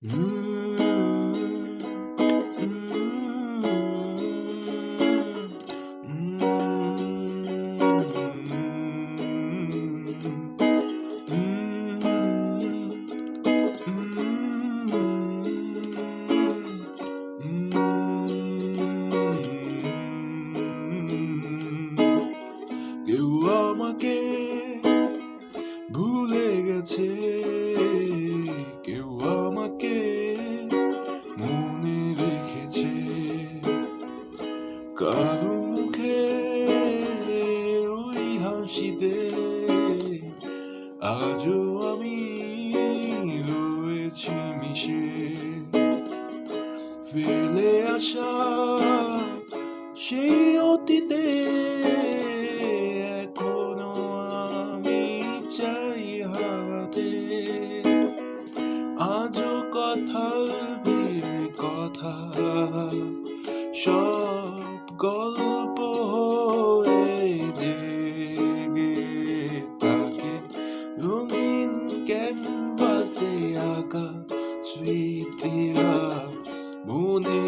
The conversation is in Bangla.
কেউ আমাকে ভুলে গেছে, কেউ আমাকে মনে রেখেছে। কারো মুখে ওই হাসিতে আজও আমি রয়েছি মিশে। ফেলে আসা সেই অতীতে এখনো আমি চাই হাতে। আজও কথার ভিড়ে কথা, সব গল্প হয়ে জেগে থাকে রঙিন ক্যানভাসে আঁকা স্মৃতিরা মনে